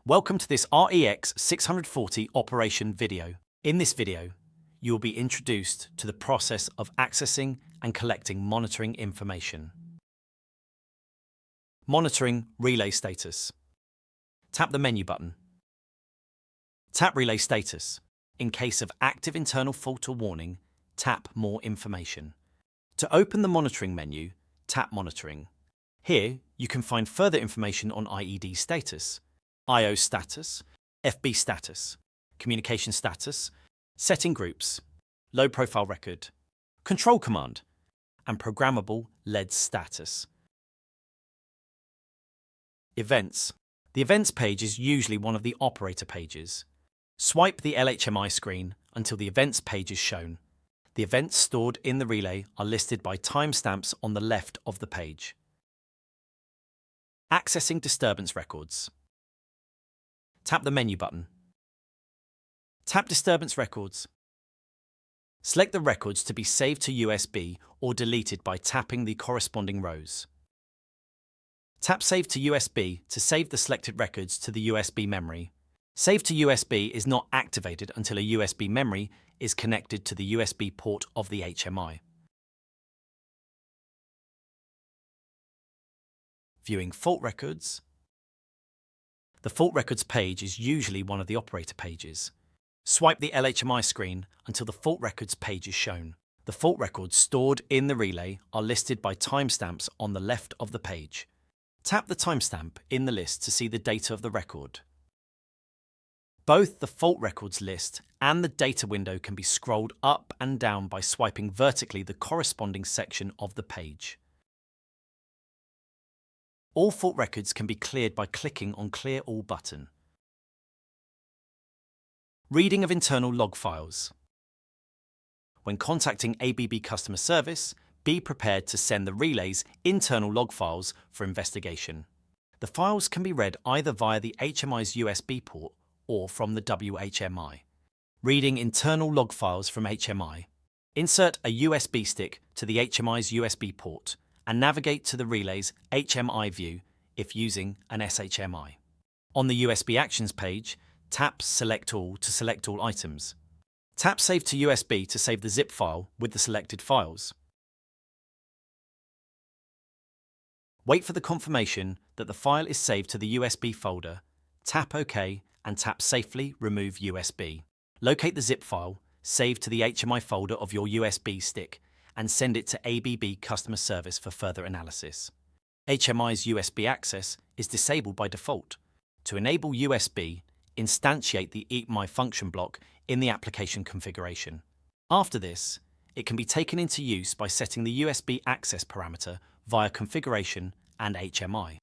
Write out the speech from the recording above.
Welcome to this REX640 operation video. In this video, you will be introduced to the process of accessing and collecting monitoring information. Monitoring relay status. Tap the menu button. Tap relay status. In case of active internal fault or warning, tap more information. To open the monitoring menu, tap monitoring. Here, you can find further information on IED status, IO status, FB status, communication status, setting groups, low profile record, control command, and programmable LED status. Events. The events page is usually one of the operator pages. Swipe the LHMI screen until the events page is shown. The events stored in the relay are listed by timestamps on the left of the page. Accessing disturbance records. Tap the menu button. Tap disturbance records. Select the records to be saved to USB or deleted by tapping the corresponding rows. Tap Save to USB to save the selected records to the USB memory. Save to USB is not activated until a USB memory is connected to the USB port of the HMI. Viewing fault records. The fault records page is usually one of the operator pages. Swipe the LHMI screen until the fault records page is shown. The fault records stored in the relay are listed by timestamps on the left of the page. Tap the timestamp in the list to see the data of the record. Both the fault records list and the data window can be scrolled up and down by swiping vertically the corresponding section of the page. All fault records can be cleared by clicking on Clear All button. Reading of internal log files. When contacting ABB customer service, be prepared to send the relay's internal log files for investigation. The files can be read either via the HMI's USB port or from the WHMI. Reading internal log files from HMI. Insert a USB stick to the HMI's USB port and navigate to the relay's HMI view if using an SHMI. On the USB Actions page, tap Select All to select all items. Tap Save to USB to save the zip file with the selected files. Wait for the confirmation that the file is saved to the USB folder, tap OK and tap Safely Remove USB. Locate the zip file, save to the HMI folder of your USB stick, and send it to ABB customer service for further analysis. HMI's USB access is disabled by default. To enable USB, instantiate the Eat My function block in the application configuration. After this, it can be taken into use by setting the USB access parameter via configuration and HMI.